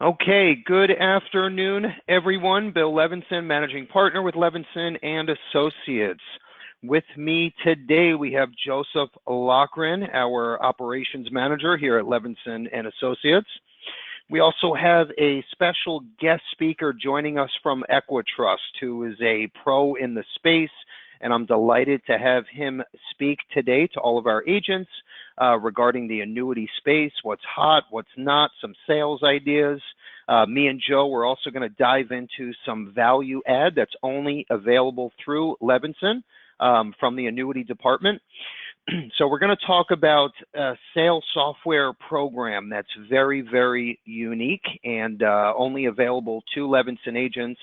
Okay, good afternoon, everyone. Bill Levinson, Managing Partner with Levinson and Associates. With me today, we have Joseph Loughran, our Operations Manager here at Levinson and Associates. We also have a special guest speaker joining us from Equitrust, who is a pro in the space, and I'm delighted to have him speak today to all of our agents regarding the annuity space, what's hot, what's not, some sales ideas. Me and Joe, we're also going to dive into some value add that's only available through Levinson from the annuity department. So we're going to talk about a sales software program that's very, very unique and only available to Levinson agents.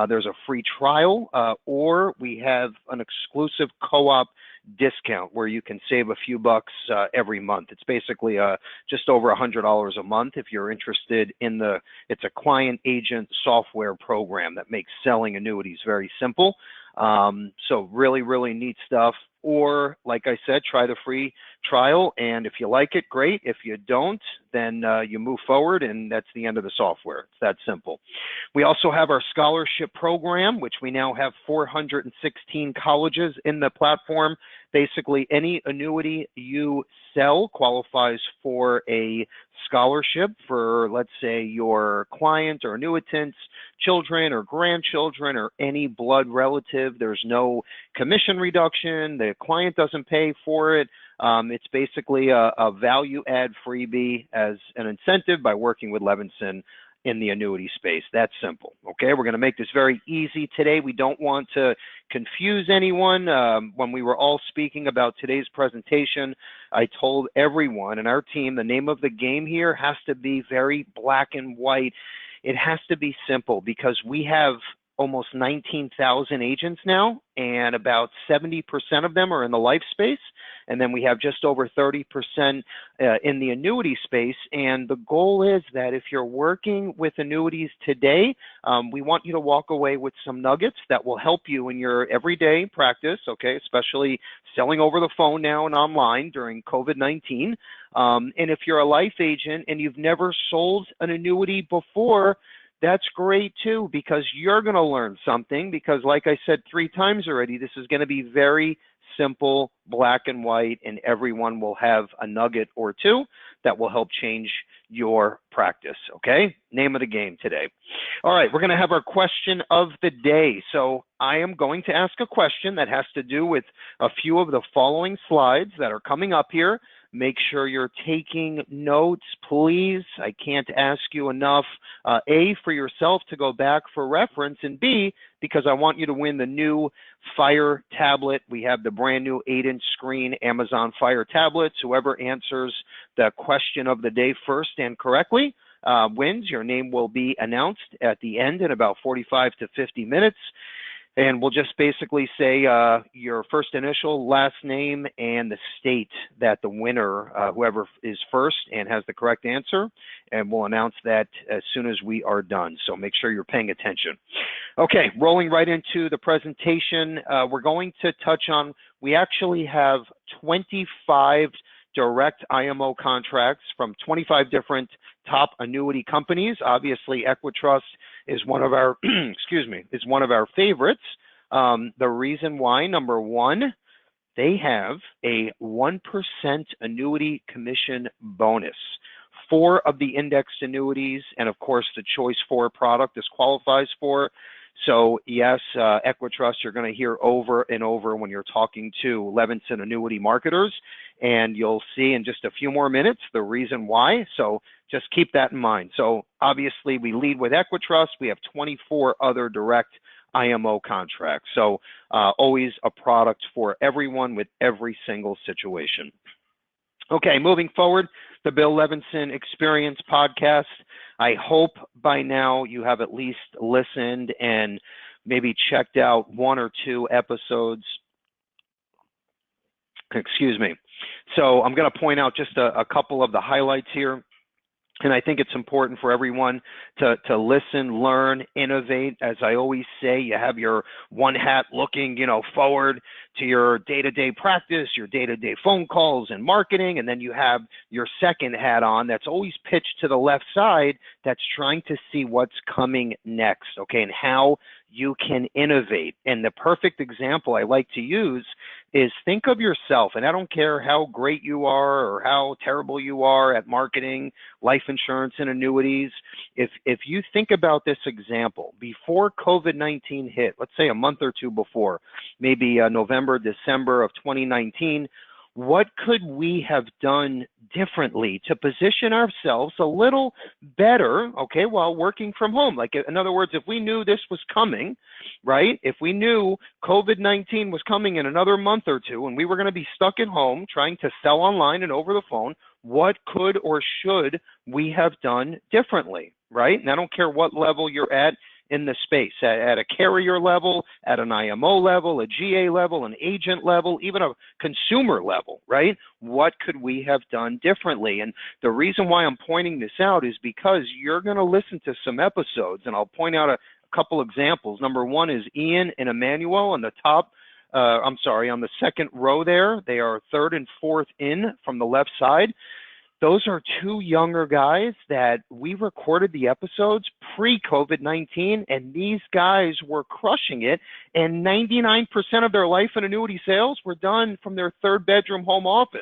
There's a free trial or we have an exclusive co-op discount where you can save a few bucks every month. It's basically just over $100 a month if you're interested in it's a client agent software program that makes selling annuities very simple. So really, really neat stuff. Or, like I said, try the free trial, and if you like it, great. If you don't, then you move forward, and that's the end of the software. It's that simple. We also have our scholarship program, which we now have 416 colleges in the platform. Basically, any annuity you sell qualifies for a scholarship for, let's say, your client or annuitant's children or grandchildren or any blood relative. There's no commission reduction. The client doesn't pay for it. It's basically a value add freebie as an incentive by working with Levinson in the annuity space. That's simple. Okay, we're going to make this very easy today. We don't want to confuse anyone. When we were all speaking about today's presentation, I told everyone in our team the name of the game here has to be very black and white. It has to be simple because we have almost 19,000 agents now, and about 70% of them are in the life space, and then we have just over 30% in the annuity space. And the goal is that if you're working with annuities today, we want you to walk away with some nuggets that will help you in your everyday practice, okay, especially selling over the phone now and online during COVID-19. And if you're a life agent and you've never sold an annuity before, that's great too, because you're going to learn something, because like I said 3 times already, this is going to be very simple, black and white, and everyone will have a nugget or two that will help change your practice, okay? Name of the game today. All right, we're going to have our question of the day. So I am going to ask a question that has to do with a few of the following slides that are coming up here. Make sure you're taking notes, please. I can't ask you enough. A, for yourself to go back for reference, and B, because I want you to win the new Fire tablet. We have the brand new 8-inch screen Amazon Fire tablets. Whoever answers the question of the day first and correctly wins. Your name will be announced at the end in about 45 to 50 minutes. And we'll just basically say your first initial, last name, and the state that the winner, whoever is first and has the correct answer, and we'll announce that as soon as we are done. So make sure you're paying attention. Okay, rolling right into the presentation, we're going to touch on, we actually have 25 direct IMO contracts from 25 different top annuity companies. Obviously, Equitrust is one of our, is one of our favorites. The reason why, number one, they have a 1% annuity commission bonus. 4 of the indexed annuities, and of course, the Choice 4 product this qualifies for. So yes, Equitrust, you're going to hear over and over when you're talking to Levinson annuity marketers, and you'll see in just a few more minutes the reason why. So just keep that in mind. So obviously we lead with Equitrust. We have 24 other direct IMO contracts. So always a product for everyone with every single situation. Okay, moving forward, the Bill Levinson Experience podcast. I hope by now you have at least listened and maybe checked out 1 or 2 episodes. Excuse me. So I'm going to point out just a couple of the highlights here. And I think it's important for everyone to listen, learn, innovate. As I always say, you have your one hat looking, forward to your day-to-day practice, your day-to-day phone calls and marketing, and then you have your second hat on that's always pitched to the left side that's trying to see what's coming next, okay, and how you can innovate. And the perfect example I like to use is think of yourself, and I don't care how great you are or how terrible you are at marketing, life insurance, and annuities. If you think about this example, before COVID-19 hit, let's say a month or two before, maybe November, December of 2019, what could we have done differently to position ourselves a little better, okay, while working from home? Like, in other words, if we knew this was coming, right, if we knew COVID-19 was coming in another month or two and we were going to be stuck at home trying to sell online and over the phone, what could or should we have done differently, right? And I don't care what level you're at in the space, at a carrier level, at an IMO level, a GA level, an agent level, even a consumer level, right? What could we have done differently? And the reason why I'm pointing this out is because you're going to listen to some episodes, and I'll point out a couple examples. Number one is Ian and Emmanuel on the top. On the second row there. They are third and fourth in from the left side. Those are two younger guys that we recorded the episodes pre-COVID-19, and these guys were crushing it, and 99% of their life and annuity sales were done from their third bedroom home office.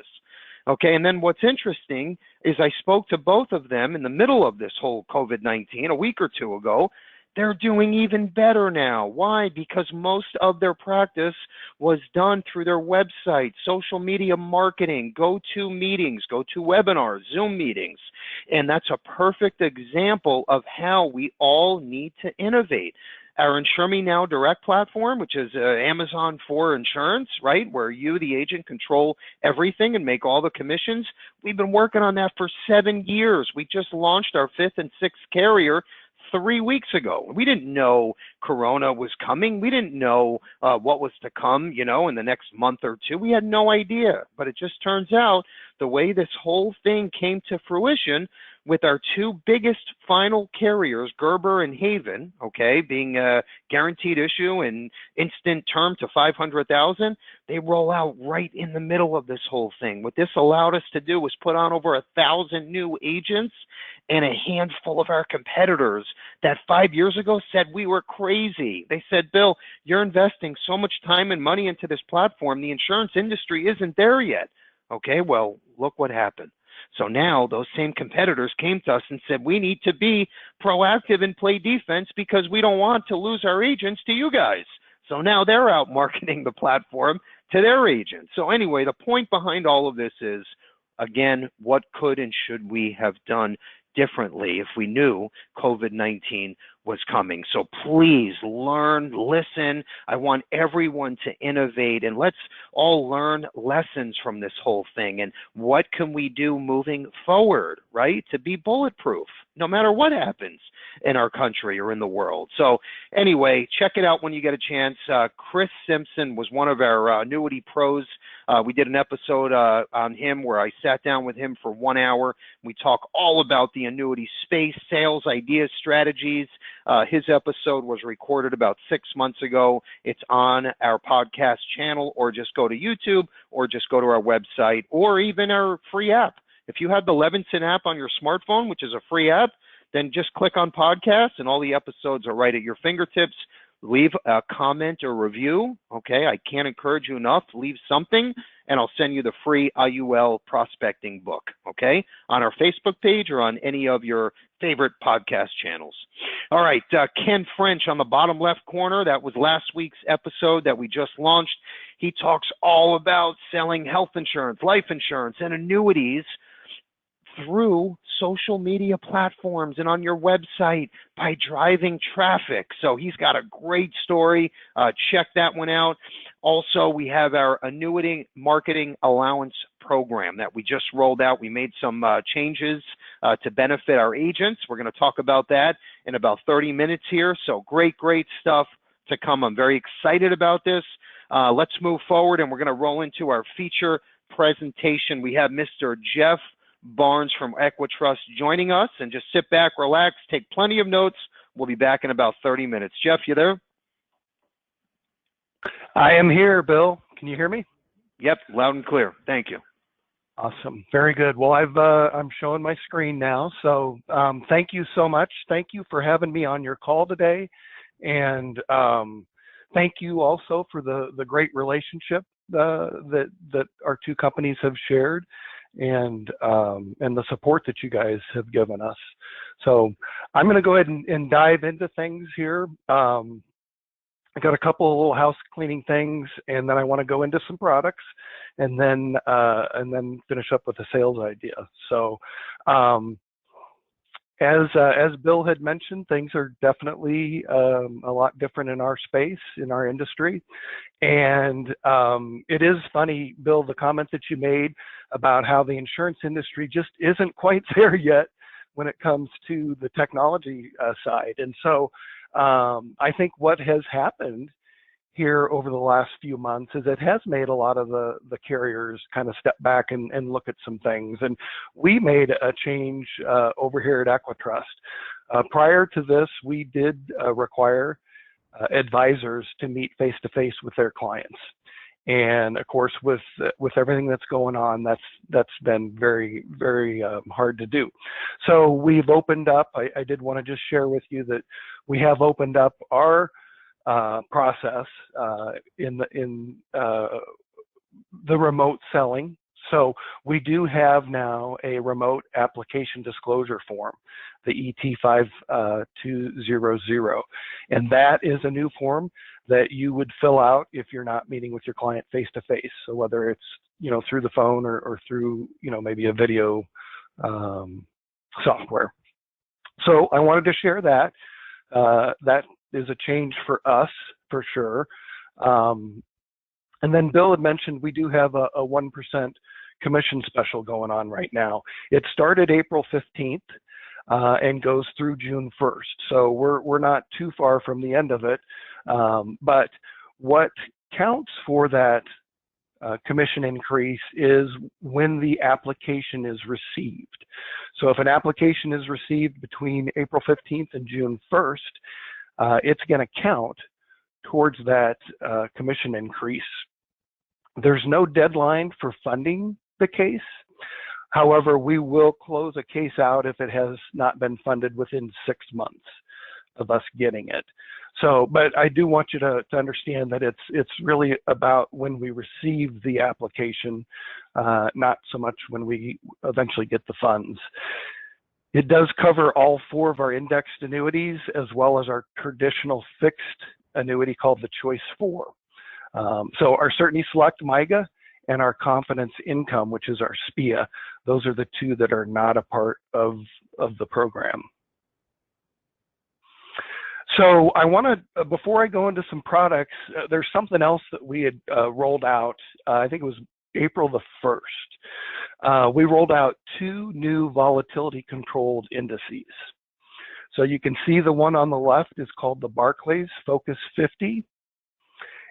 Okay, and then what's interesting is I spoke to both of them in the middle of this whole COVID-19 a week or two ago. They're doing even better now. Why? Because most of their practice was done through their website, social media marketing, go-to meetings, go-to webinars, Zoom meetings. And that's a perfect example of how we all need to innovate. Our Insure Me Now Direct platform, which is Amazon for insurance, right, where you, the agent, control everything and make all the commissions. We've been working on that for 7 years. We just launched our 5th and 6th carrier 3 weeks ago. We didn't know Corona was coming. We didn't know what was to come, in the next month or two. We had no idea. But it just turns out the way this whole thing came to fruition with our two biggest final carriers, Gerber and Haven, okay, being a guaranteed issue and instant term to $500,000, they roll out right in the middle of this whole thing. What this allowed us to do was put on over 1,000 new agents and a handful of our competitors that 5 years ago said we were crazy. They said, Bill, you're investing so much time and money into this platform. The insurance industry isn't there yet. Okay, well, look what happened. So now those same competitors came to us and said, we need to be proactive and play defense because we don't want to lose our agents to you guys. So now they're out marketing the platform to their agents. So anyway, the point behind all of this is, again, what could and should we have done differently if we knew COVID-19 was coming? So please learn, listen. I want everyone to innovate, and let's all learn lessons from this whole thing. And what can we do moving forward, right, to be bulletproof no matter what happens in our country or in the world? So anyway, check it out when you get a chance. Chris Simpson was one of our annuity pros. We did an episode on him where I sat down with him for 1 hour. We talk all about the annuity space, sales, ideas, strategies. His episode was recorded about 6 months ago. It's on our podcast channel, or just go to YouTube, or just go to our website, or even our free app. If you have the Levinson app on your smartphone, which is a free app, then just click on podcasts and all the episodes are right at your fingertips. Leave a comment or review, okay? I can't encourage you enough. Leave something, and I'll send you the free IUL prospecting book, okay? On our Facebook page or on any of your favorite podcast channels. All right, Ken French on the bottom left corner, that was last week's episode that we just launched. He talks all about selling health insurance, life insurance, and annuities through social media platforms and on your website by driving traffic. So he's got a great story. Check that one out. Also, we have our annuity marketing allowance program that we just rolled out. We made some changes to benefit our agents. We're going to talk about that in about 30 minutes here. So great stuff to come. I'm very excited about this. Let's move forward, and we're going to roll into our feature presentation. We have Mr. Jeff Barnes from Equitrust joining us. And just sit back, relax, take plenty of notes. We'll be back in about 30 minutes. Jeff, you there? I am here, Bill. Can you hear me? Yep, loud and clear. Thank you. Awesome. Very good. Well, I'm showing my screen now. So thank you so much. Thank you for having me on your call today. And thank you also for the great relationship that our two companies have shared, and the support that you guys have given us. So I'm going to go ahead and dive into things here. I got a couple of little house cleaning things, and then I want to go into some products, and then finish up with a sales idea. So as Bill had mentioned, things are definitely a lot different in our space, in our industry. And it is funny, Bill, the comment that you made about how the insurance industry just isn't quite there yet when it comes to the technology side. And so I think what has happened here over the last few months is it has made a lot of the carriers kind of step back and look at some things. And we made a change over here at Equitrust. Prior to this, we did require advisors to meet face-to-face with their clients. And of course, with everything that's going on, that's been very, very hard to do. So we've opened up. I did want to just share with you that we have opened up our process in the remote selling. So we do have now a remote application disclosure form, the ET5200, and that is a new form that you would fill out if you're not meeting with your client face to face. So whether it's through the phone or through maybe a video software. So I wanted to share that. That is a change for us for sure. And then Bill had mentioned we do have a 1% commission special going on right now. It started April 15th and goes through June 1st. So we're not too far from the end of it. But what counts for that commission increase is when the application is received. So if an application is received between April 15th and June 1st, it's going to count towards that commission increase. There's no deadline for funding the case. However, we will close a case out if it has not been funded within 6 months of us getting it. So, but I do want you to understand that it's really about when we receive the application, not so much when we eventually get the funds. It does cover all 4 of our indexed annuities as well as our traditional fixed annuity called the Choice 4. So our Certainty Select MIGA and our Confidence Income, which is our SPIA, those are the 2 that are not a part of the program. So I want to, before I go into some products, there's something else that we had rolled out, I think it was April the 1st. We rolled out 2 new volatility controlled indices. So you can see the one on the left is called the Barclays Focus 50.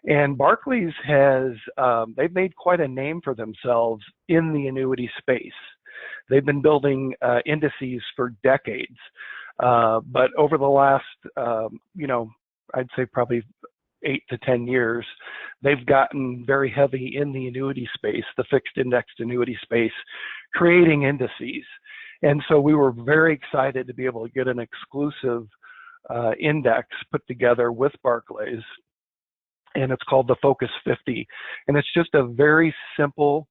And Barclays has, they've made quite a name for themselves in the annuity space. They've been building indices for decades. But over the last, I'd say probably 8 to 10 years, they've gotten very heavy in the annuity space, the fixed indexed annuity space, creating indices. And so we were very excited to be able to get an exclusive index put together with Barclays, and it's called the Focus 50. And it's just a very simple,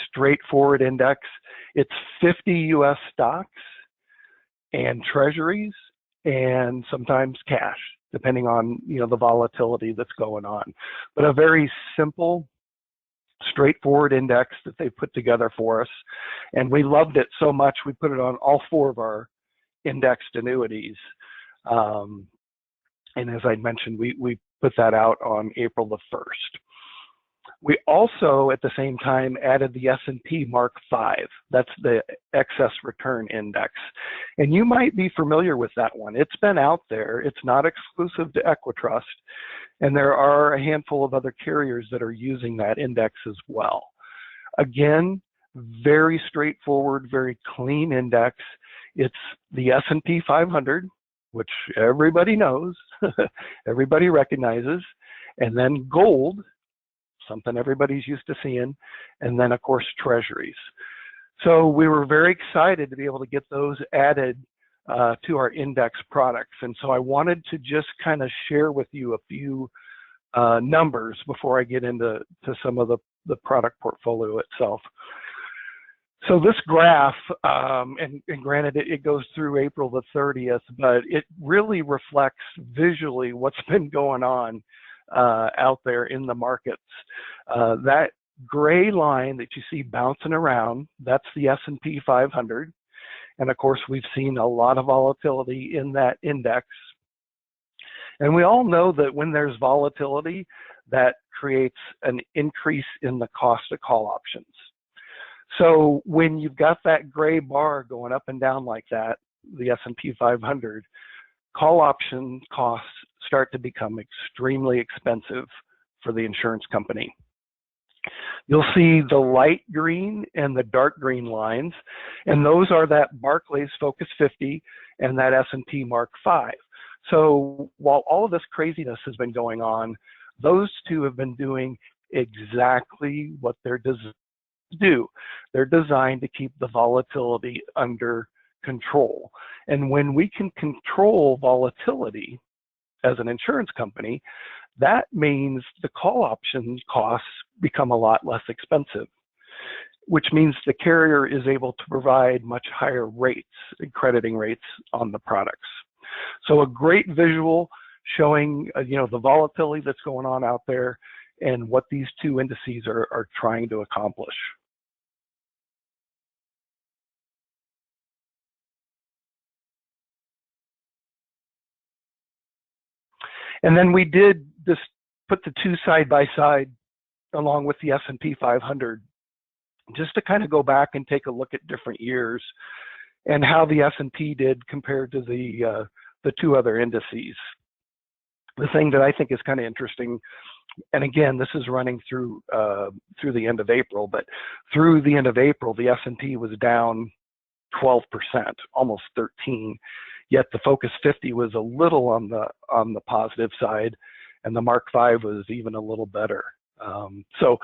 straightforward index. It's 50 US stocks and treasuries and sometimes cash, depending on the volatility that's going on. But a very simple, straightforward index that they put together for us. And we loved it so much, we put it on all 4 of our indexed annuities. And as I mentioned, we put that out on April the 1st. We also, at the same time, added the S&P Mark V. That's the excess return index. And you might be familiar with that one. It's been out there. It's not exclusive to Equitrust. And there are a handful of other carriers that are using that index as well. Again, very straightforward, very clean index. It's the S&P 500, which everybody knows, everybody recognizes, and then gold, something everybody's used to seeing, and then of course treasuries. So we were very excited to be able to get those added to our index products. And so I wanted to just kind of share with you a few numbers before I get into some of the product portfolio itself. So this graph, and granted it goes through April the 30th, but it really reflects visually what's been going on out there in the markets. That gray line that you see bouncing around, that's the S&P 500. And of course, we've seen a lot of volatility in that index. And we all know that when there's volatility, that creates an increase in the cost of call options. So when you've got that gray bar going up and down like that, the S&P 500, call option costs start to become extremely expensive for the insurance company. You'll see the light green and the dark green lines, and those are that Barclays Focus 50 and that S&P Mark 5. So while all of this craziness has been going on, those two have been doing exactly what they're designed to do. They're designed to keep the volatility under control. And when we can control volatility as an insurance company, that means the call option costs become a lot less expensive, which means the carrier is able to provide much higher rates and crediting rates on the products. So a great visual showing the volatility that's going on out there and what these two indices are trying to accomplish. And then we did this, put the two side by side along with the S&P 500, just to kind of go back and take a look at different years and how the S&P did compared to the two other indices. The thing that I think is kind of interesting, and again, this is running through the end of April, but through the end of April, the S&P was down 12%, almost 13%. Yet the Focus 50 was a little on the positive side, and the Mark 5 was even a little better. So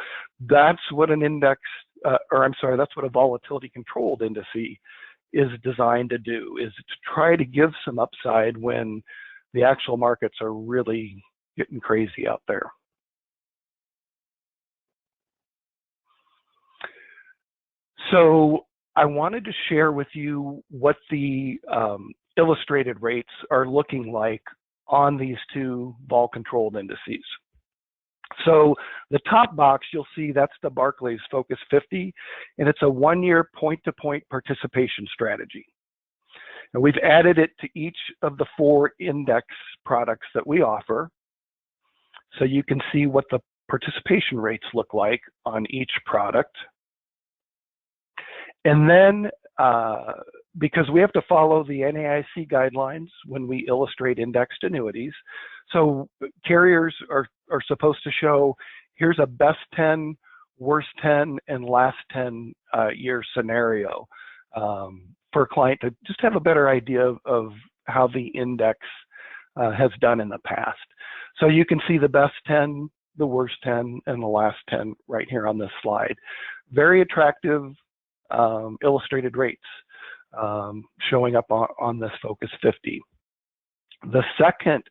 that's what an index, that's what a volatility controlled indice is designed to do, is to try to give some upside when the actual markets are really getting crazy out there. So I wanted to share with you what the illustrated rates are looking like on these two vol controlled indices. So the top box, you'll see that's the Barclays Focus 50, and it's a 1-year point-to-point participation strategy. And we've added it to each of the 4 index products that we offer, so you can see what the participation rates look like on each product. And then, because we have to follow the NAIC guidelines when we illustrate indexed annuities, so carriers are supposed to show, here's a best 10, worst 10, and last 10 year scenario for a client to just have a better idea of how the index has done in the past. So you can see the best 10, the worst 10, and the last 10 right here on this slide. Very attractive illustrated rates showing up on this Focus 50. The second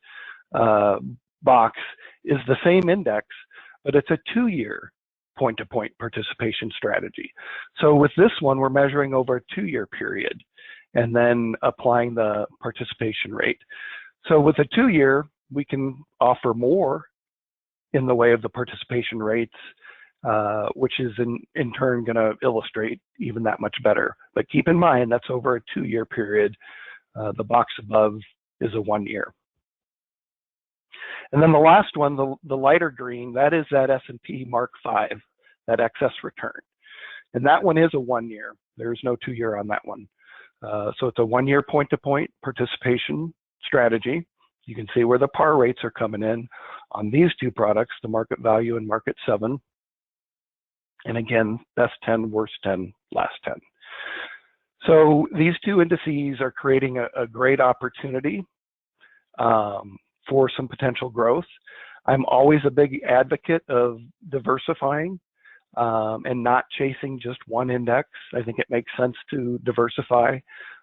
box is the same index, but it's a 2-year point-to-point participation strategy. So with this one, we're measuring over a 2-year period and then applying the participation rate. So with a 2-year, we can offer more in the way of the participation rates, which is in turn going to illustrate even that much better. But keep in mind, that's over a 2-year period. The box above is a 1-year. And then the last one, the lighter green, that is that S&P Mark 5, that excess return. And that one is a 1-year. There's no 2-year on that one. So it's a 1-year point-to-point participation strategy. You can see where the par rates are coming in on these two products, the Market Value and Market 7. And again, best 10, worst 10, last 10. So these two indices are creating a great opportunity for some potential growth. I'm always a big advocate of diversifying and not chasing just one index. I think it makes sense to diversify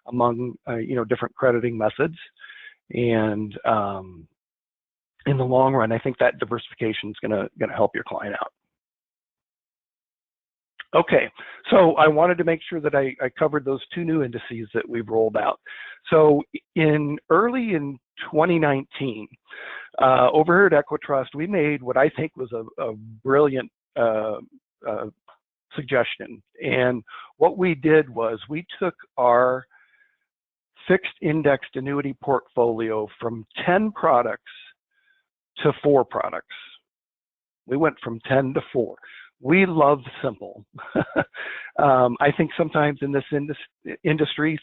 among different crediting methods. And in the long run, I think that diversification is going to help your client out. Okay, so I wanted to make sure that I covered those two new indices that we've rolled out. So early in 2019, over here at Equitrust, we made what I think was a brilliant suggestion. And what we did was we took our fixed indexed annuity portfolio from 10 products to 4 products. We went from 10 to 4. We love simple. I think sometimes in this industry,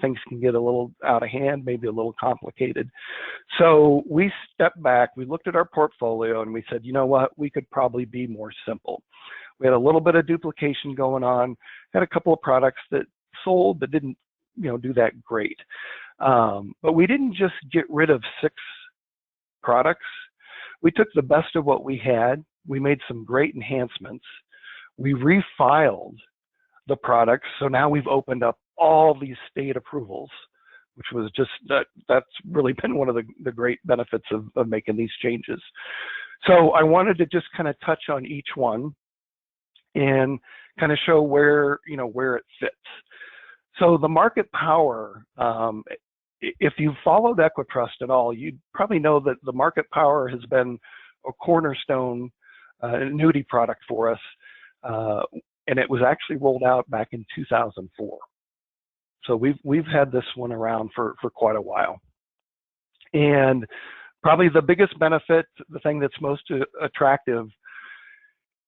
things can get a little out of hand, maybe a little complicated. So we stepped back, we looked at our portfolio, and we said, you know what, we could probably be more simple. We had a little bit of duplication going on, had a couple of products that sold but didn't do that great. But we didn't just get rid of 6 products. We took the best of what we had. We made some great enhancements. We refiled the products, so now we've opened up all these state approvals, which was just that's really been one of the great benefits of making these changes. So I wanted to just kind of touch on each one and kind of show where it fits. So the market power, if you've followed Equitrust at all, you probably know that the market power has been a cornerstone annuity product for us, and it was actually rolled out back in 2004. So we've had this one around for quite a while. And probably the biggest benefit, the thing that's most attractive,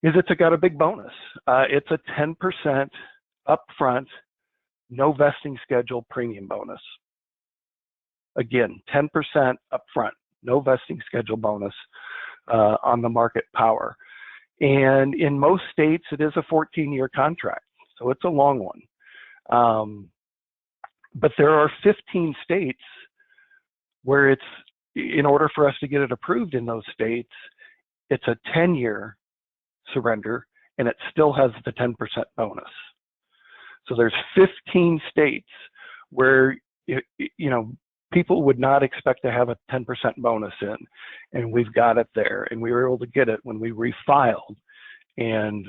is it's got a big bonus. It's a 10% upfront, no vesting schedule premium bonus. Again, 10% upfront, no vesting schedule bonus on the market power. And in most states, it is a 14-year contract, so it's a long one. But there are 15 states where it's, in order for us to get it approved in those states, it's a 10-year surrender, and it still has the 10% bonus. So there's 15 states where people would not expect to have a 10% bonus in, and we've got it there, and we were able to get it when we refiled, and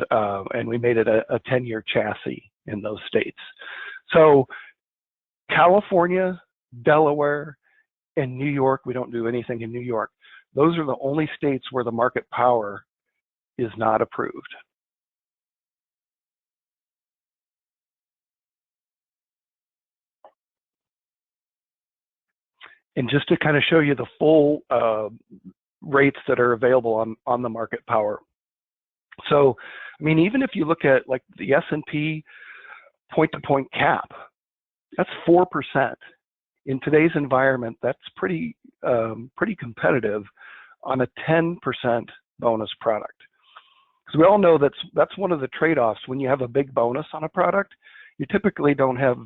we made it a 10-year chassis in those states. So California, Delaware, and New York, we don't do anything in New York. Those are the only states where the market power is not approved. And just to kind of show you the full rates that are available on the market power. So, I mean, even if you look at like the S&P point-to-point cap, that's 4%. In today's environment, that's pretty competitive on a 10% bonus product. Because we all know that's one of the trade-offs when you have a big bonus on a product. You typically don't have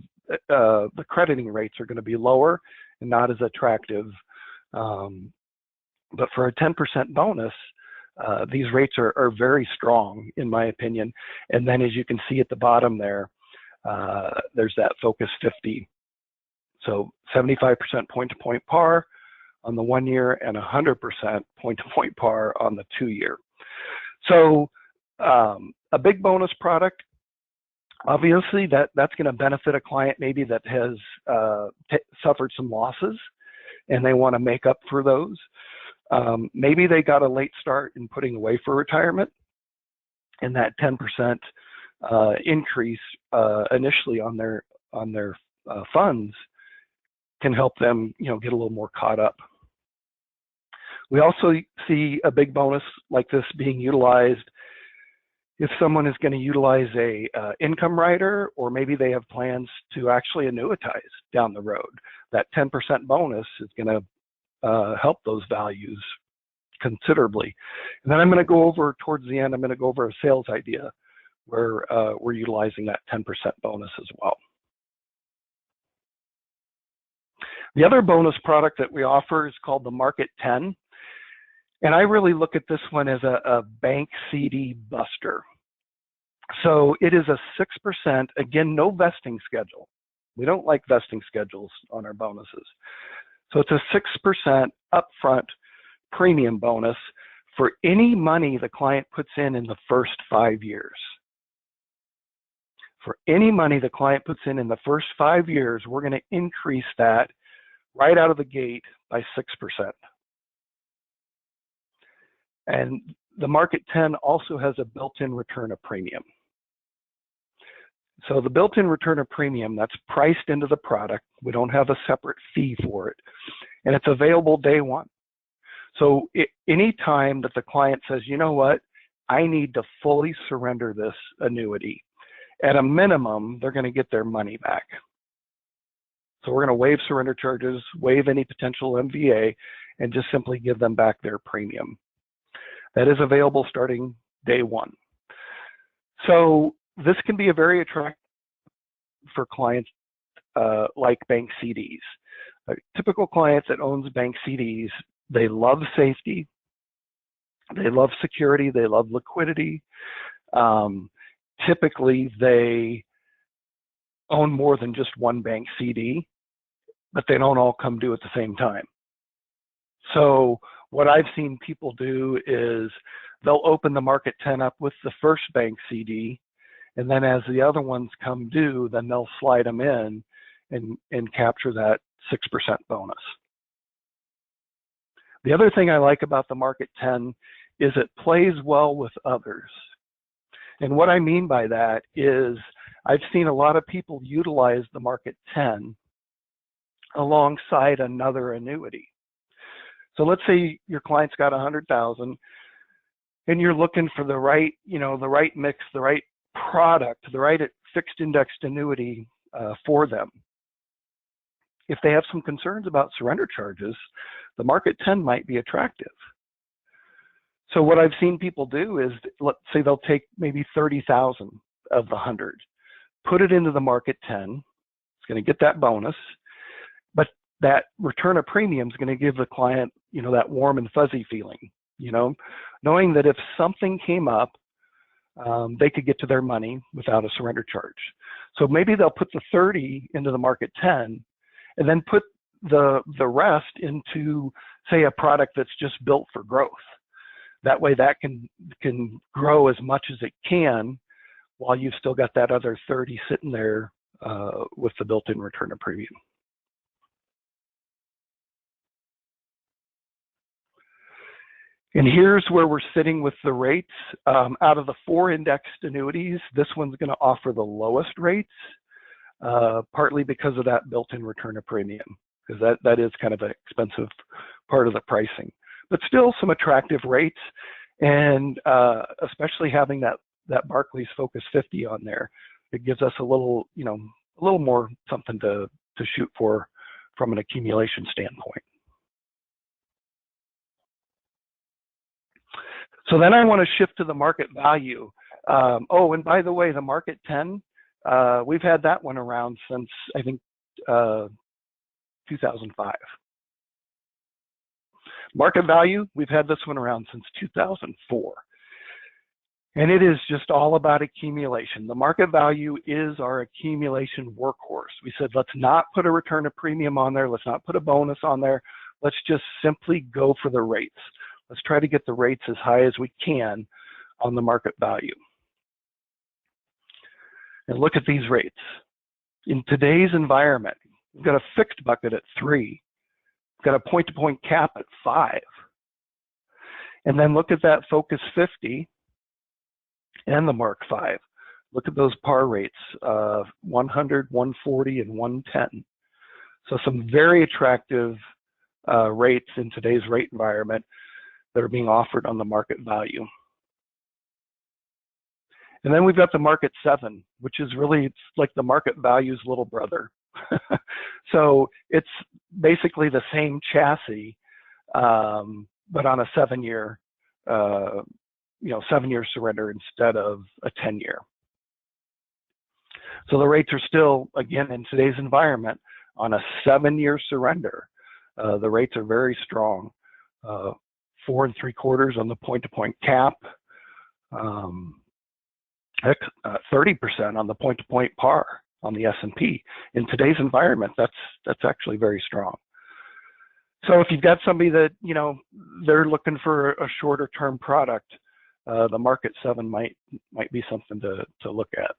the crediting rates are going to be lower and not as attractive. But for a 10% bonus, these rates are very strong, in my opinion. And then as you can see at the bottom there, there's that Focus 50. So 75% point-to-point par on the 1 year and 100% point-to-point par on the 2 year. So a big bonus product, obviously that's going to benefit a client maybe that has suffered some losses and they want to make up for those. Maybe they got a late start in putting away for retirement, and that 10% increase initially on their funds can help them, get a little more caught up. We also see a big bonus like this being utilized if someone is going to utilize a income rider, or maybe they have plans to actually annuitize down the road. That 10% bonus is going to help those values considerably. And then I'm going to go over towards the end, I'm going to go over a sales idea we're utilizing that 10% bonus as well. The other bonus product that we offer is called the Market 10. And I really look at this one as a bank CD buster. So it is a 6%, again, no vesting schedule. We don't like vesting schedules on our bonuses. So it's a 6% upfront premium bonus for any money the client puts in the first 5 years. For any money the client puts in the first 5 years, we're going to increase that right out of the gate by 6%. And the Market 10 also has a built-in return of premium. So the built-in return of premium, that's priced into the product. We don't have a separate fee for it. And it's available day one. So any time that the client says, you know what, I need to fully surrender this annuity, at a minimum, they're going to get their money back. So we're going to waive surrender charges, waive any potential MVA, and just simply give them back their premium. That is available starting day one. So this can be a very attractive for clients like bank CDs. Typical clients that owns bank CDs, they love safety, they love security, they love liquidity. Typically, they own more than just one bank CD, but they don't all come due at the same time. So what I've seen people do is they'll open the Market 10 up with the first bank CD, and then as the other ones come due, then they'll slide them in and capture that 6% bonus. The other thing I like about the Market 10 is it plays well with others. And what I mean by that is I've seen a lot of people utilize the Market 10 alongside another annuity. So let's say your client's got 100,000 and you're looking for the right, the right mix, the right product, the right fixed indexed annuity for them. If they have some concerns about surrender charges, the Market 10 might be attractive. So what I've seen people do is, let's say they'll take maybe 30,000 of the 100, put it into the Market 10. It's going to get that bonus, but that return of premium is going to give the client, that warm and fuzzy feeling, knowing that if something came up, they could get to their money without a surrender charge. So maybe they'll put the 30 into the Market 10 and then put the rest into, say, a product that's just built for growth. That way that can grow as much as it can while you've still got that other 30 sitting there with the built-in return of premium. And here's where we're sitting with the rates. Out of the 4 indexed annuities, this one's going to offer the lowest rates, partly because of that built-in return of premium, because that is kind of an expensive part of the pricing. But still some attractive rates, and especially having that Barclays Focus 50 on there, it gives us a little more something to shoot for from an accumulation standpoint. So then I want to shift to the market value. Oh, and by the way, the Market 10, we've had that one around since, I think, 2005. Market value, we've had this one around since 2004. And it is just all about accumulation. The market value is our accumulation workhorse. We said, let's not put a return of premium on there. Let's not put a bonus on there. Let's just simply go for the rates. Let's try to get the rates as high as we can on the market value. And look at these rates. In today's environment, we've got a fixed bucket at 3. We've got a point-to-point cap at 5. And then look at that Focus 50 and the Mark 5. Look at those par rates, 100, 140, and 110. So some very attractive rates in today's rate environment that are being offered on the market value. And then we've got the Market 7, which is really, it's like the market value's little brother. So it's basically the same chassis, but on a 7-year, 7-year surrender instead of a 10-year. So the rates are still, again, in today's environment, on a 7-year surrender. The rates are very strong. 4 3/4 on the point-to-point cap. 30% on the point-to-point par on the S&P. In today's environment, that's actually very strong. So if you've got somebody that, you know, they're looking for a shorter term product, the Market 7 might be something to look at.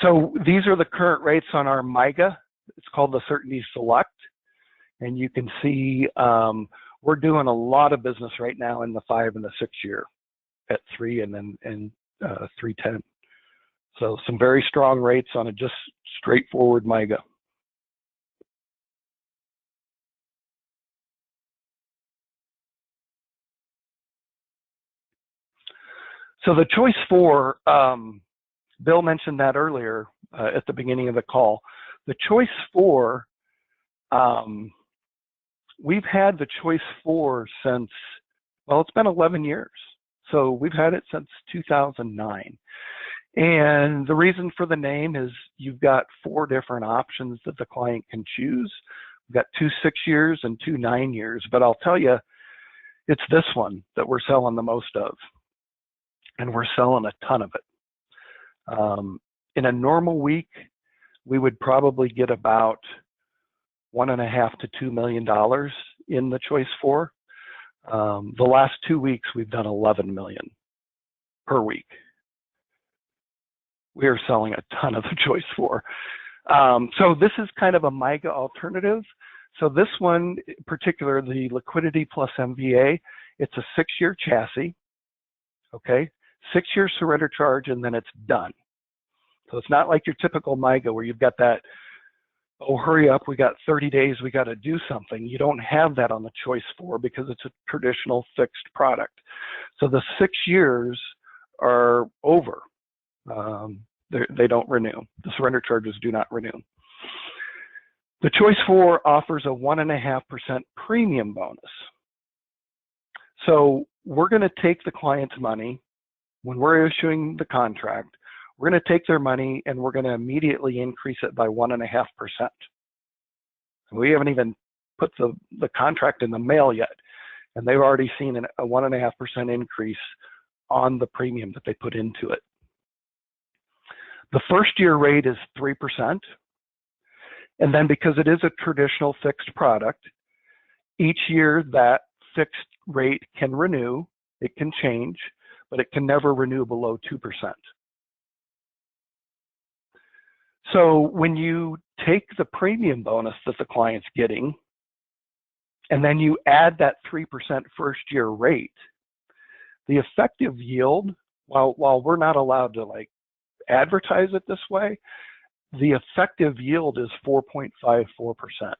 So these are the current rates on our MYGA. It's called the Certainty Select. And you can see we're doing a lot of business right now in the 5 and the 6 year at 3 and then 3.10. So some very strong rates on a just straightforward MYGA. So the choice 4, Bill mentioned that earlier at the beginning of the call. The choice 4, we've had the choice 4 since, well, it's been 11 years. So we've had it since 2009. And the reason for the name is you've got 4 different options that the client can choose. We've got 2 6 years and 2 9 years, but I'll tell you, it's this one that we're selling the most of. And we're selling a ton of it. In a normal week, we would probably get about $1.5 to $2 million in the choice 4. The last 2 weeks, we've done 11 million per week. We are selling a ton of the choice 4. So this is kind of a MYGA alternative. So this one, in particular, the Liquidity Plus MVA, it's a 6-year chassis, okay? 6-year surrender charge, and then it's done. So it's not like your typical MYGA where you've got that, oh, hurry up, we got 30 days, we got to do something. You don't have that on the choice 4 because it's a traditional fixed product. So the 6 years are over. They don't renew. The surrender charges do not renew. The choice 4 offers a 1.5% premium bonus. So we're going to take the client's money when we're issuing the contract. We're going to take their money and we're going to immediately increase it by 1.5%. We haven't even put the contract in the mail yet, and they've already seen a 1.5% increase on the premium that they put into it. The first year rate is 3%, and then because it is a traditional fixed product, each year that fixed rate can renew, it can change, but it can never renew below 2%. So when you take the premium bonus that the client's getting, and then you add that 3% first year rate, the effective yield, while we're not allowed to like advertise it this way, the effective yield is 4.54%,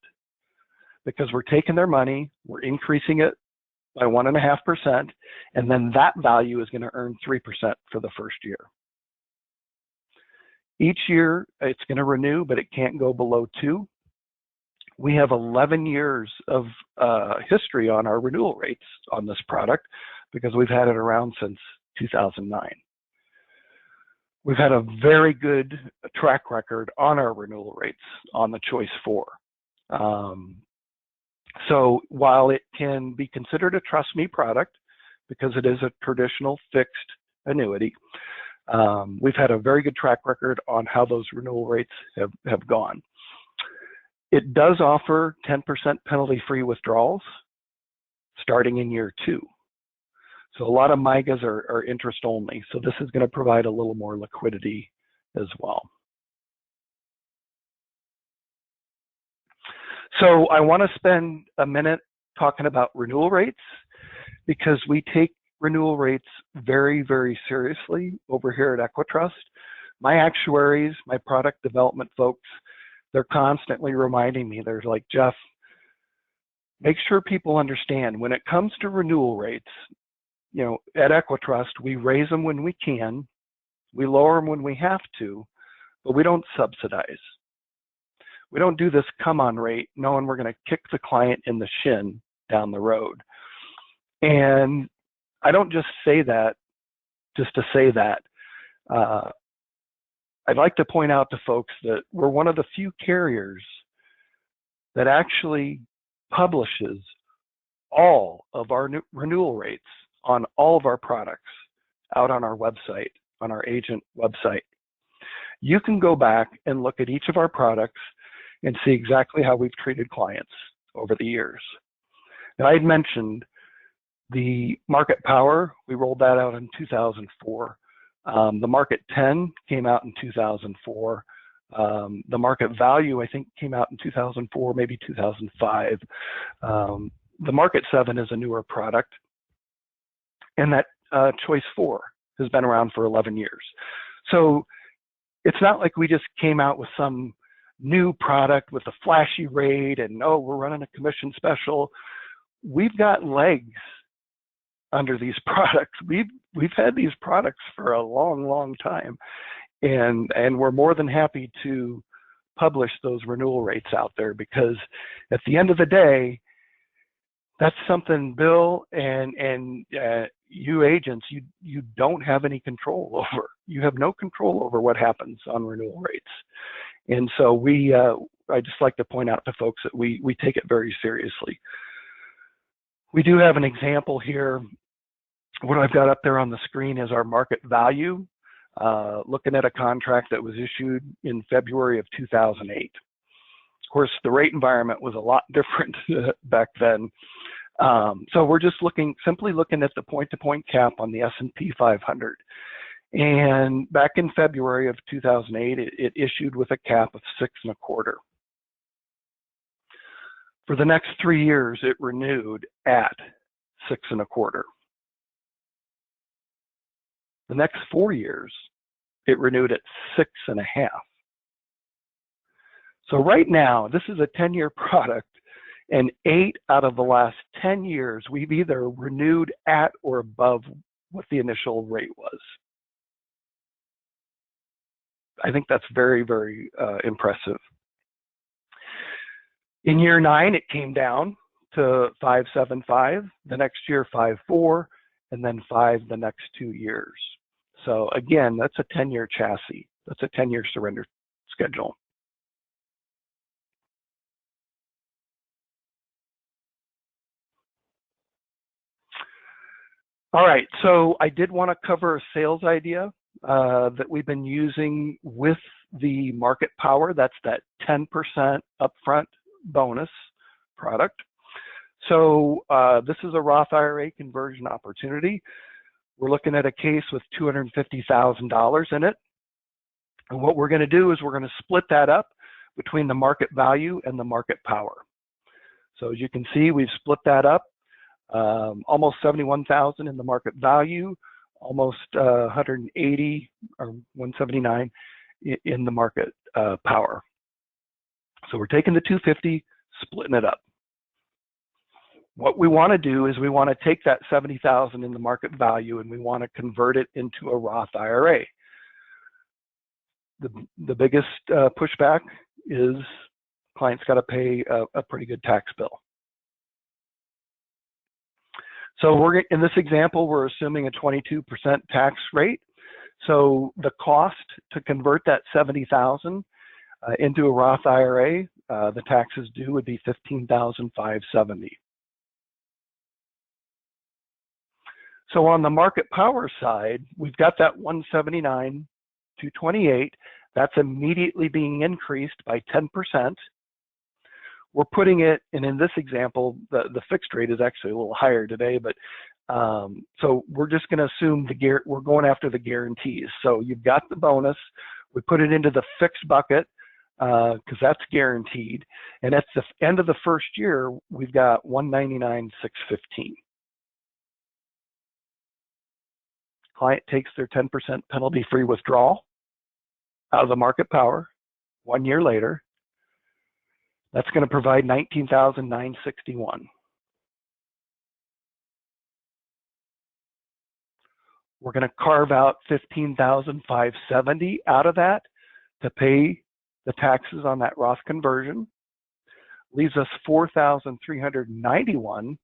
because we're taking their money, we're increasing it by 1.5%, and then that value is going to earn 3% for the first year. Each year it's going to renew, but it can't go below 2. We have 11 years of history on our renewal rates on this product because we've had it around since 2009. We've had a very good track record on our renewal rates on the choice 4. So while it can be considered a trust me product because it is a traditional fixed annuity, we've had a very good track record on how those renewal rates have gone. It does offer 10% penalty-free withdrawals starting in year 2. So a lot of MYGAs are interest only. So this is going to provide a little more liquidity as well. So I want to spend a minute talking about renewal rates because we take renewal rates very, very seriously over here at Equitrust. My actuaries, my product development folks, they're constantly reminding me, they're like, Jeff, make sure people understand when it comes to renewal rates, you know, at Equitrust, we raise them when we can, we lower them when we have to, but we don't subsidize. We don't do this come on rate knowing we're going to kick the client in the shin down the road. And I don't just say that just to say that. I'd like to point out to folks that we're one of the few carriers that actually publishes all of our renewal rates on all of our products out on our website, on our agent website. You can go back and look at each of our products and see exactly how we've treated clients over the years. Now, I had mentioned the Market Power, we rolled that out in 2004. The Market 10 came out in 2004. The Market Value, I think, came out in 2004, maybe 2005. The Market 7 is a newer product. And that Choice 4 has been around for 11 years. So it's not like we just came out with some new product with a flashy rate and, oh, we're running a commission special. We've got legs under these products. We've had these products for a long time, and we're more than happy to publish those renewal rates out there, because at the end of the day, that's something Bill and you agents, you don't have any control over. You have no control over what happens on renewal rates. And so I just like to point out to folks that we take it very seriously. We do have an example here. What I've got up there on the screen is our market value, looking at a contract that was issued in February of 2008. Of course, the rate environment was a lot different back then. So we're just simply looking at the point-to-point cap on the S&P 500. And back in February of 2008, it issued with a cap of 6.25. For the next 3 years, it renewed at 6.25. The next 4 years, it renewed at 6.5. So right now, this is a 10-year product, and 8 out of the last 10 years, we've either renewed at or above what the initial rate was. I think that's very, very impressive. In year 9, it came down to 5.75, the next year 5.4, and then 5 the next 2 years. So again, that's a 10-year chassis. That's a 10-year surrender schedule. All right, so I did want to cover a sales idea that we've been using with the Market Power. That's that 10% upfront bonus product. So this is a Roth IRA conversion opportunity. We're looking at a case with $250,000 in it. And what we're going to do is we're going to split that up between the Market Value and the Market Power. So as you can see, we've split that up. Almost $71,000 in the Market Value, almost 180 or 179 in the Market Power. So we're taking the 250, splitting it up. What we want to do is we want to take that 70,000 in the Market Value and we want to convert it into a Roth IRA. The biggest pushback is clients got to pay a pretty good tax bill. So in this example, we're assuming a 22% tax rate. So the cost to convert that 70,000 into a Roth IRA, the taxes due would be $15,570. So on the Market Power side, we've got that 179 to 28. That's immediately being increased by 10%. We're putting it, and in this example, the fixed rate is actually a little higher today, but so we're just going to assume we're going after the guarantees. So you've got the bonus, we put it into the fixed bucket because that's guaranteed, and at the end of the first year, we've got 199,615. Client takes their 10% penalty-free withdrawal out of the Market Power 1 year later. That's going to provide $19,961. We're going to carve out $15,570 out of that to pay the taxes on that Roth conversion. Leaves us $4,391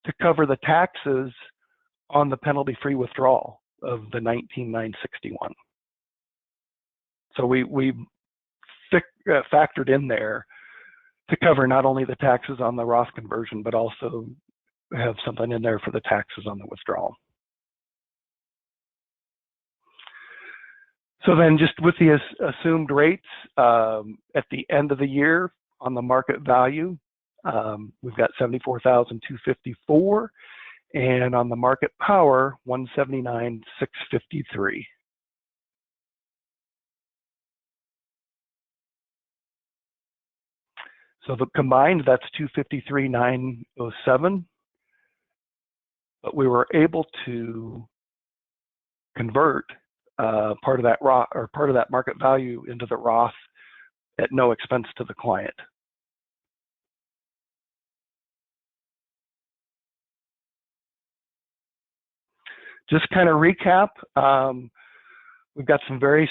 to cover the taxes on the penalty-free withdrawal, of the 19,961. So we factored in there to cover not only the taxes on the Roth conversion, but also have something in there for the taxes on the withdrawal. So then just with the assumed rates at the end of the year on the market value, we've got 74,254, and on the market power, 179,653. So the combined, that's 253,907, but we were able to convert part of that Roth, or part of that market value into the Roth at no expense to the client. Just kind of recap, we've got some very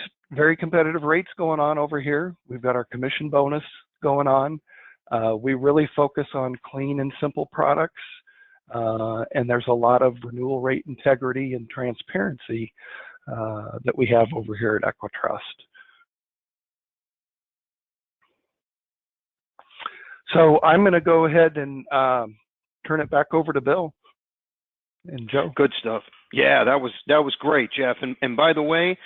competitive rates going on over here. We've got our commission bonus going on. We really focus on clean and simple products, and there's a lot of renewal rate integrity and transparency that we have over here at Equitrust. So I'm going to go ahead and turn it back over to Bill and Joe. Good stuff. Yeah, that was great, Jeff. And by the way,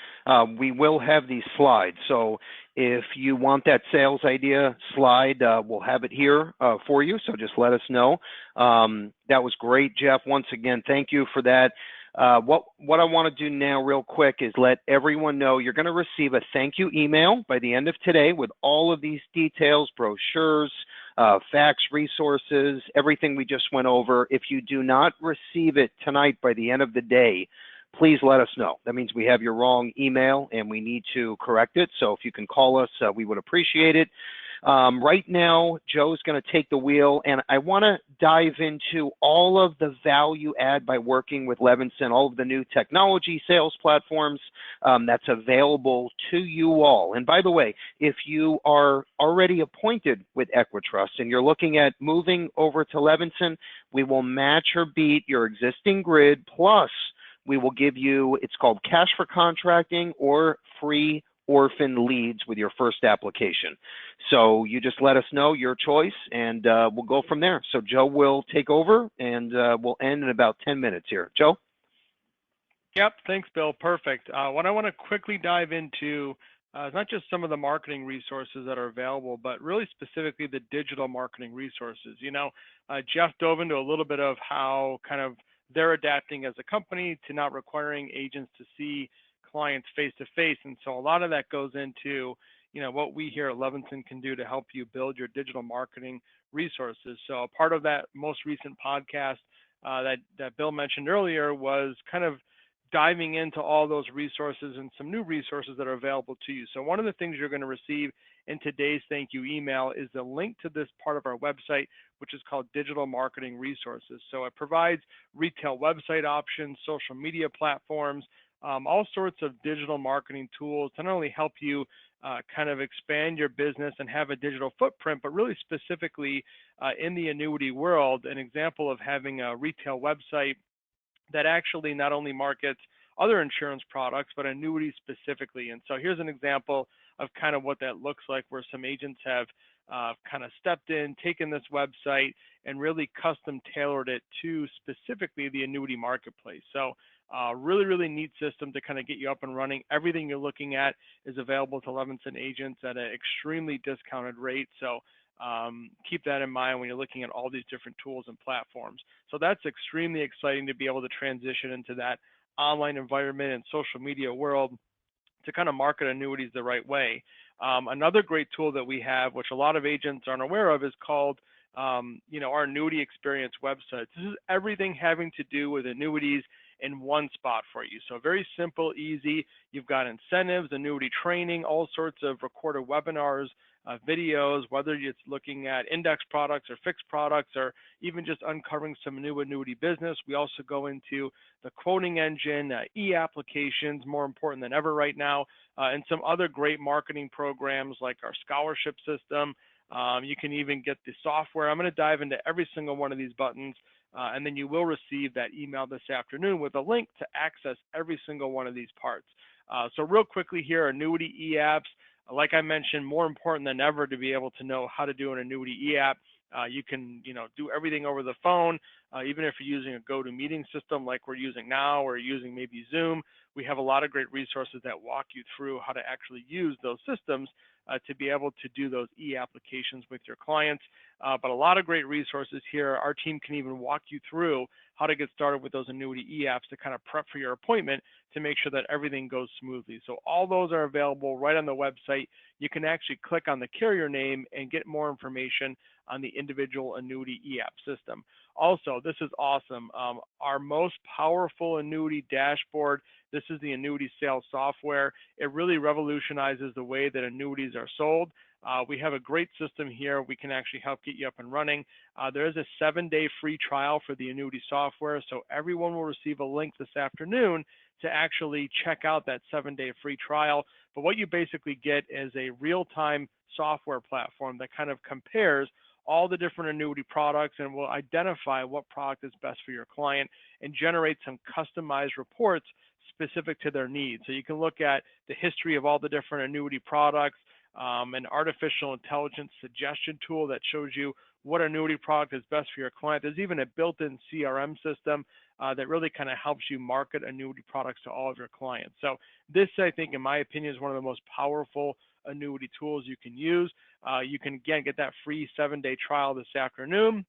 we will have these slides. So if you want that sales idea slide, we'll have it here for you. So just let us know. That was great, Jeff. Once again, thank you for that. What I want to do now real quick is let everyone know you're going to receive a thank you email by the end of today with all of these details, brochures, facts, resources, everything we just went over. If you do not receive it tonight by the end of the day, please let us know. That means we have your wrong email and we need to correct it. So if you can call us, we would appreciate it. Right now, Joe's going to take the wheel, and I want to dive into all of the value add by working with Levinson, all of the new technology sales platforms that's available to you all. And by the way, if you are already appointed with Equitrust and you're looking at moving over to Levinson, we will match or beat your existing grid, plus we will give you, it's called cash for contracting or free orphan leads with your first application. So you just let us know your choice, and we'll go from there. So Joe will take over, and we'll end in about 10 minutes here. Joe? Yep, thanks, Bill. Perfect. What I want to quickly dive into is not just some of the marketing resources that are available, but really specifically the digital marketing resources. You know, Jeff dove into a little bit of how kind of they're adapting as a company to not requiring agents to see clients face to face, and so a lot of that goes into, you know, what we here at Levinson can do to help you build your digital marketing resources. So a part of that most recent podcast that Bill mentioned earlier was kind of diving into all those resources and some new resources that are available to you. So one of the things you're going to receive in today's thank you email is the link to this part of our website, which is called Digital Marketing Resources. So it provides retail website options, social media platforms, all sorts of digital marketing tools to not only help you kind of expand your business and have a digital footprint, but really specifically in the annuity world, an example of having a retail website that actually not only markets other insurance products, but annuities specifically. And so here's an example of kind of what that looks like, where some agents have kind of stepped in, taken this website, and really custom tailored it to specifically the annuity marketplace. So really, really neat system to kind of get you up and running. Everything you're looking at is available to Levinson agents at an extremely discounted rate. So keep that in mind when you're looking at all these different tools and platforms. So that's extremely exciting to be able to transition into that online environment and social media world to kind of market annuities the right way. Another great tool that we have, which a lot of agents aren't aware of, is called you know, our Annuity Experience website. This is everything having to do with annuities in one spot for you. So very simple, easy. You've got incentives, annuity training, all sorts of recorded webinars, videos, whether it's looking at index products or fixed products, or even just uncovering some new annuity business. We also go into the quoting engine, e-applications, more important than ever right now, and some other great marketing programs like our scholarship system. You can even get the software. I'm going to dive into every single one of these buttons and then you will receive that email this afternoon with a link to access every single one of these parts. So real quickly here, annuity e-apps, like I mentioned, more important than ever to be able to know how to do an annuity e-app. You can, do everything over the phone, even if you're using a GoToMeeting system like we're using now, or using maybe Zoom. We have a lot of great resources that walk you through how to actually use those systems to be able to do those e-applications with your clients. But a lot of great resources here. Our team can even walk you through how to get started with those annuity e-apps to kind of prep for your appointment to make sure that everything goes smoothly. So all those are available right on the website. You can actually click on the carrier name and get more information on the individual annuity e-app system. Also, this is awesome. Our most powerful annuity dashboard, this is the annuity sales software. It really revolutionizes the way that annuities are sold. We have a great system here. We can actually help get you up and running. There is a 7-day free trial for the annuity software, so everyone will receive a link this afternoon to actually check out that 7-day free trial. But what you basically get is a real-time software platform that kind of compares all the different annuity products and will identify what product is best for your client and generate some customized reports specific to their needs. So you can look at the history of all the different annuity products, an artificial intelligence suggestion tool that shows you what annuity product is best for your client. There's even a built-in CRM system that really kind of helps you market annuity products to all of your clients. So this, I think, in my opinion, is one of the most powerful annuity tools you can use. You can, again, get that free 7-day trial this afternoon.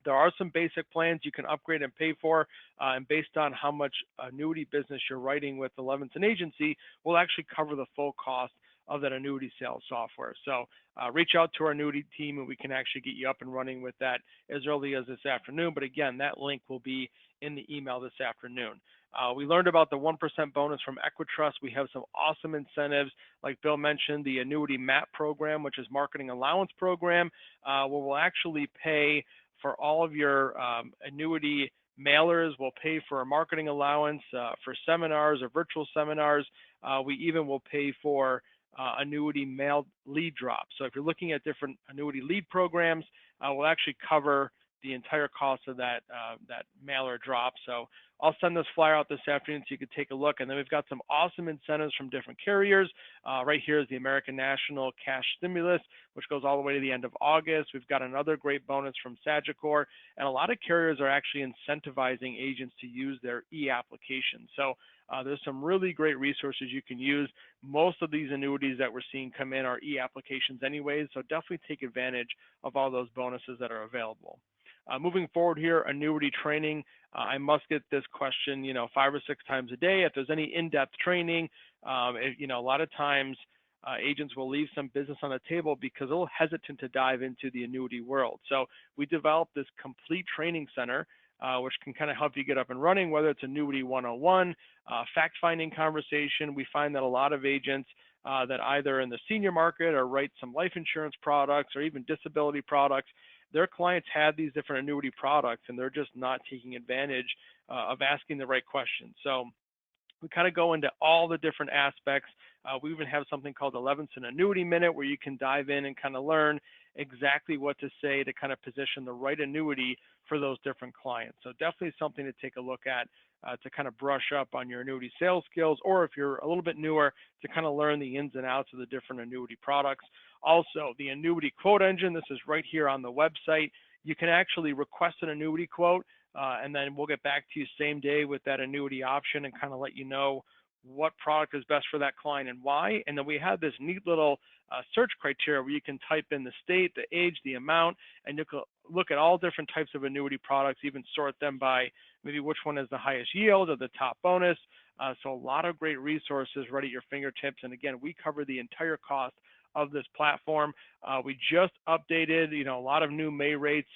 There are some basic plans you can upgrade and pay for, and based on how much annuity business you're writing with the Levinson agency, will actually cover the full cost of that annuity sales software. So reach out to our annuity team and we can actually get you up and running with that as early as this afternoon. But again, that link will be in the email this afternoon. We learned about the 1% bonus from Equitrust. We have some awesome incentives, like Bill mentioned, the Annuity MAP program, which is marketing allowance program, where we'll actually pay for all of your annuity mailers. We'll pay for a marketing allowance for seminars or virtual seminars. We even will pay for annuity mail lead drops. So if you're looking at different annuity lead programs, we'll actually cover the entire cost of that mailer drop. So I'll send this flyer out this afternoon so you could take a look. And then we've got some awesome incentives from different carriers. Right here is the American National Cash Stimulus, which goes all the way to the end of August. We've got another great bonus from Sagicor. And a lot of carriers are actually incentivizing agents to use their e-application. So there's some really great resources you can use. Most of these annuities that we're seeing come in are e-applications anyways, so definitely take advantage of all those bonuses that are available. Moving forward here, annuity training. I must get this question, 5 or 6 times a day. If there's any in-depth training, a lot of times agents will leave some business on the table because they're a little hesitant to dive into the annuity world. So we developed this complete training center, which can kind of help you get up and running, whether it's Annuity 101, fact-finding conversation. We find that a lot of agents that either in the senior market or write some life insurance products or even disability products, their clients have these different annuity products and they're just not taking advantage of asking the right questions. So we kind of go into all the different aspects. We even have something called the Levinson Annuity Minute where you can dive in and kind of learn exactly what to say to kind of position the right annuity for those different clients. So definitely something to take a look at to kind of brush up on your annuity sales skills, or if you're a little bit newer, to kind of learn the ins and outs of the different annuity products. Also, the annuity quote engine, this is right here on the website. You can actually request an annuity quote, and then we'll get back to you same day with that annuity option and kind of let you know what product is best for that client and why. And then we have this neat little search criteria where you can type in the state, the age, the amount, and you can look at all different types of annuity products, even sort them by maybe which one is the highest yield or the top bonus. So a lot of great resources right at your fingertips. And again, we cover the entire cost of this platform. We just updated, a lot of new May rates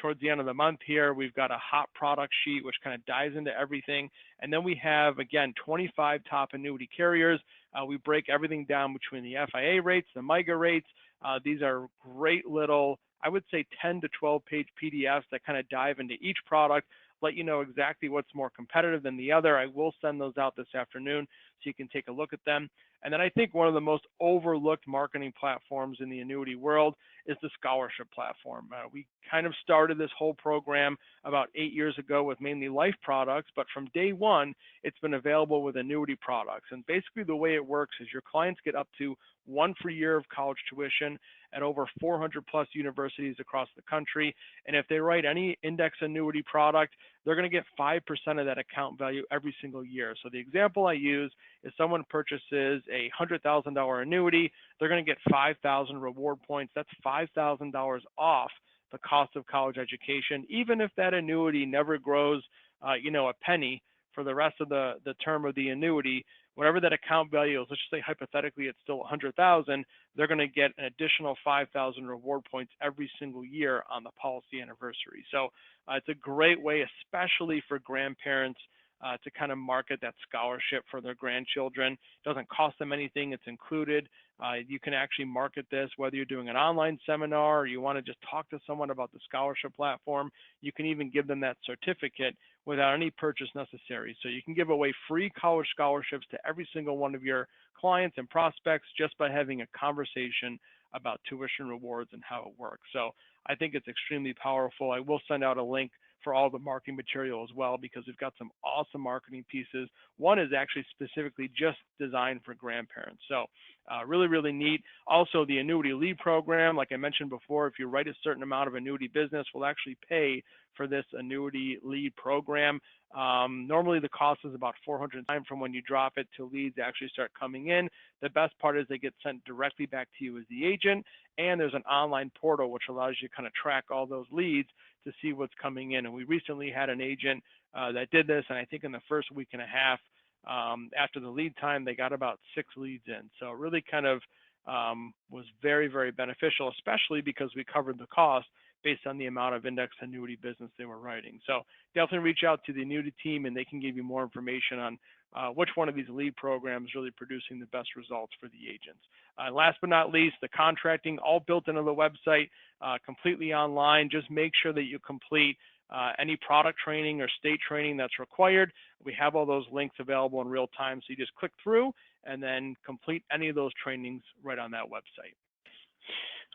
towards the end of the month here. We've got a hot product sheet, which kind of dives into everything. And then we have, again, 25 top annuity carriers. We break everything down between the FIA rates, the MIGA rates. These are great little, I would say 10 to 12 page PDFs that kind of dive into each product, let you know exactly what's more competitive than the other. I will send those out this afternoon so you can take a look at them. And then I think one of the most overlooked marketing platforms in the annuity world is the scholarship platform. We kind of started this whole program about 8 years ago with mainly life products, but from day one, it's been available with annuity products. And basically the way it works is your clients get up to 1 free year of college tuition at over 400 plus universities across the country. And if they write any index annuity product, they're going to get 5% of that account value every single year. So the example I use is someone purchases a $100,000 annuity, they're going to get 5,000 reward points. That's $5,000 off the cost of college education, even if that annuity never grows, a penny for the rest of the term of the annuity. Whatever that account value is, let's just say hypothetically it's still 100,000, they're going to get an additional 5,000 reward points every single year on the policy anniversary. So it's a great way, especially for grandparents, to kind of market that scholarship for their grandchildren. It doesn't cost them anything, it's included. You can actually market this whether you're doing an online seminar or you want to just talk to someone about the scholarship platform. You can even give them that certificate without any purchase necessary. So you can give away free college scholarships to every single one of your clients and prospects just by having a conversation about tuition rewards and how it works. So I think it's extremely powerful. I will send out a link for all the marketing material as well, because we've got some awesome marketing pieces. One is actually specifically just designed for grandparents. So really, really neat. Also, the annuity lead program, like I mentioned before, if you write a certain amount of annuity business, we'll actually pay for this annuity lead program. Normally the cost is about $400 from when you drop it to leads actually start coming in. The best part is they get sent directly back to you as the agent, and there's an online portal which allows you to kind of track all those leads to see what's coming in. And we recently had an agent that did this, and I think in the first week and a half after the lead time, they got about 6 leads in. So it really kind of was very, very beneficial, especially because we covered the cost based on the amount of index annuity business they were writing. So definitely reach out to the annuity team and they can give you more information on which one of these lead programs is really producing the best results for the agents. Last but not least, the contracting, all built into the website, completely online. Just make sure that you complete any product training or state training that's required. We have all those links available in real time, so you just click through and then complete any of those trainings right on that website.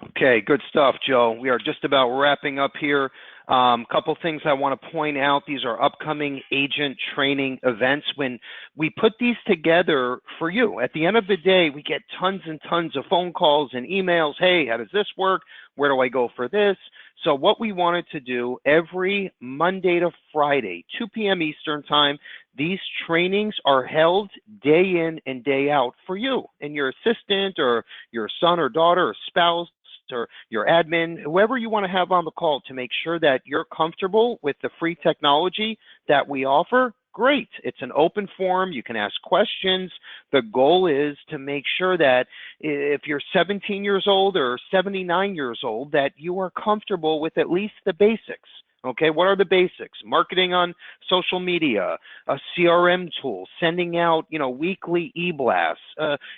Okay, good stuff, Joe. We are just about wrapping up here. Couple things I want to point out. These are upcoming agent training events. When we put these together for you, at the end of the day, we get tons and tons of phone calls and emails. Hey, how does this work? Where do I go for this? So what we wanted to do every Monday to Friday, 2 p.m. Eastern time, these trainings are held day in and day out for you and your assistant or your son or daughter or spouse or your admin, whoever you want to have on the call, to make sure that you're comfortable with the free technology that we offer. Great. It's an open forum. You can ask questions. The goal is to make sure that if you're 17 years old or 79 years old, that you are comfortable with at least the basics. Okay, what are the basics? Marketing on social media, a CRM tool, sending out, weekly e-blasts,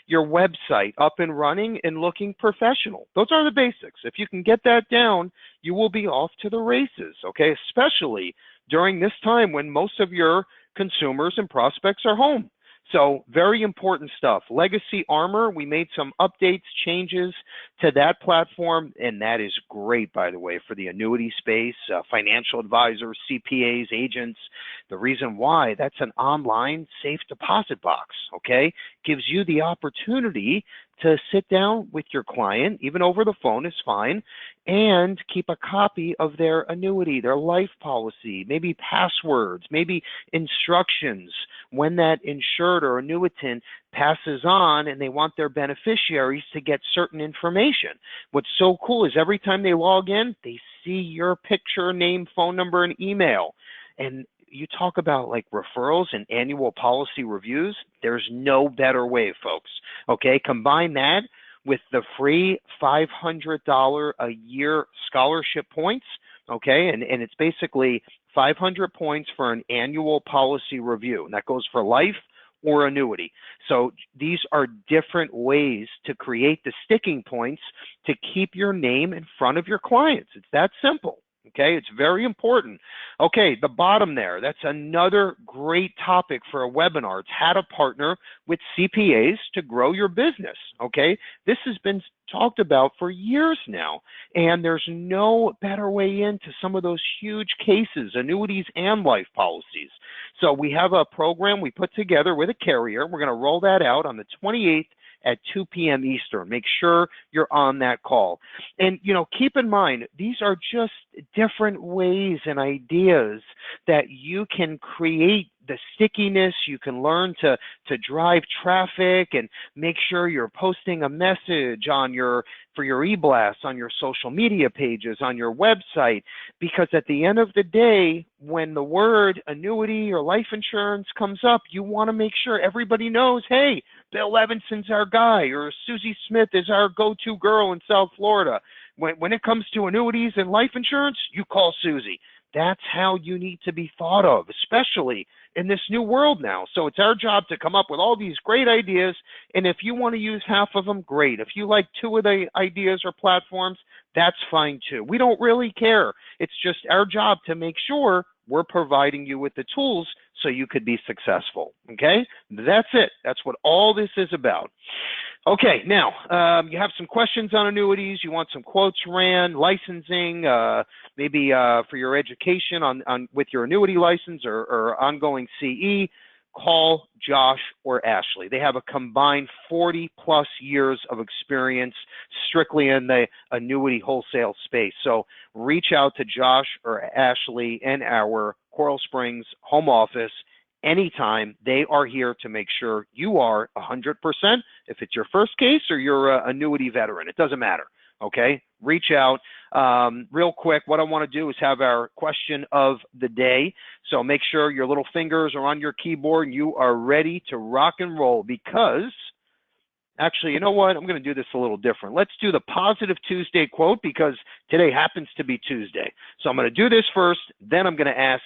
your website up and running and looking professional. Those are the basics. If you can get that down, you will be off to the races, okay? Especially during this time when most of your consumers and prospects are home. So very important stuff. Legacy Armor, we made some updates, changes to that platform, and that is great, by the way, for the annuity space, financial advisors, CPAs, agents. The reason why, that's an online safe deposit box, okay? Gives you the opportunity to sit down with your client, even over the phone is fine, and keep a copy of their annuity, their life policy, maybe passwords, maybe instructions when that insured or annuitant passes on and they want their beneficiaries to get certain information. What's so cool is every time they log in, they see your picture, name, phone number, and email. And you talk about like referrals and annual policy reviews. There's no better way, folks. Okay, combine that with the free $500 a year scholarship points. Okay, and it's basically 500 points for an annual policy review, and that goes for life or annuity. So these are different ways to create the sticking points to keep your name in front of your clients. It's that simple. Okay, it's very important. Okay, the bottom there, that's another great topic for a webinar. It's how to partner with CPAs to grow your business. Okay, this has been talked about for years now, and there's no better way into some of those huge cases, annuities and life policies. So we have a program we put together with a carrier. We're going to roll that out on the 28th at 2 p.m. Eastern. Make sure you're on that call. And, keep in mind, these are just different ways and ideas that you can create the stickiness. You can learn to drive traffic and make sure you're posting a message for your e-blasts on your social media pages, on your website, because at the end of the day, when the word annuity or life insurance comes up, you want to make sure everybody knows, hey, Bill Levinson's our guy, or Susie Smith is our go-to girl in South Florida. When it comes to annuities and life insurance, you call Susie. That's how you need to be thought of, especially in this new world now. So it's our job to come up with all these great ideas, and if you want to use half of them, great. If you like 2 of the ideas or platforms, that's fine too. We don't really care. It's just our job to make sure we're providing you with the tools so you could be successful, okay? That's it. That's what all this is about. Okay, now, you have some questions on annuities. You want some quotes ran, licensing, maybe for your education with your annuity license or ongoing CE. Call Josh or Ashley. They have a combined 40-plus years of experience strictly in the annuity wholesale space. So reach out to Josh or Ashley in our Coral Springs home office anytime. They are here to make sure you are 100%. If it's your first case or you're an annuity veteran, it doesn't matter. Okay, reach out. Real quick, what I want to do is have our question of the day. So make sure your little fingers are on your keyboard and you are ready to rock and roll, because actually, you know what? I'm going to do this a little different. Let's do the Positive Tuesday quote, because today happens to be Tuesday. So I'm going to do this first, then I'm going to ask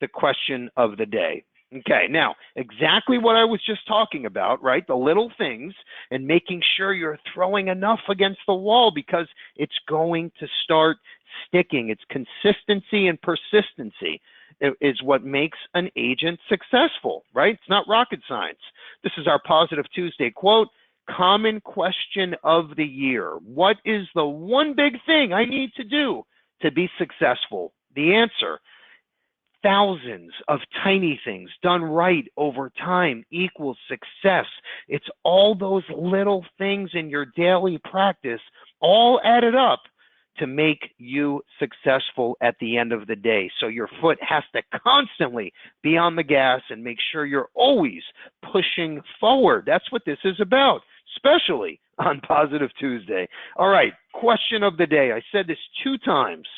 the question of the day. Okay, now, exactly what I was just talking about, right? The little things and making sure you're throwing enough against the wall, because it's going to start sticking. It's consistency and persistency is what makes an agent successful, right? It's not rocket science. This is our Positive Tuesday quote. Common question of the year. What is the one big thing I need to do to be successful? The answer: thousands of tiny things done right over time equals success. It's all those little things in your daily practice all added up to make you successful at the end of the day. So your foot has to constantly be on the gas and make sure you're always pushing forward. That's what this is about, especially on Positive Tuesday. All right, question of the day. I said this 2 times.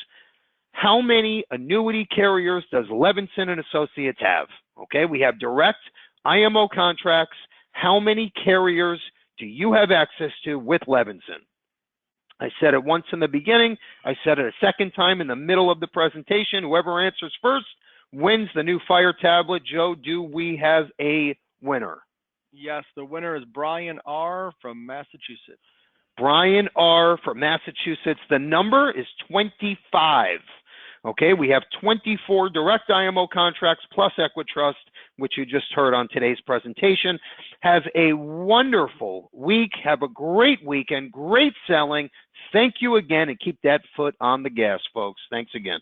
How many annuity carriers does Levinson and Associates have? Okay, we have direct IMO contracts. How many carriers do you have access to with Levinson? I said it once in the beginning. I said it a second time in the middle of the presentation. Whoever answers first wins the new Fire tablet. Joe, do we have a winner? Yes, the winner is Brian R. from Massachusetts. Brian R. from Massachusetts. The number is 25. Okay, we have 24 direct IMO contracts plus Equitrust, which you just heard on today's presentation. Have a wonderful week. Have a great weekend. Great selling. Thank you again, and keep that foot on the gas, folks. Thanks again.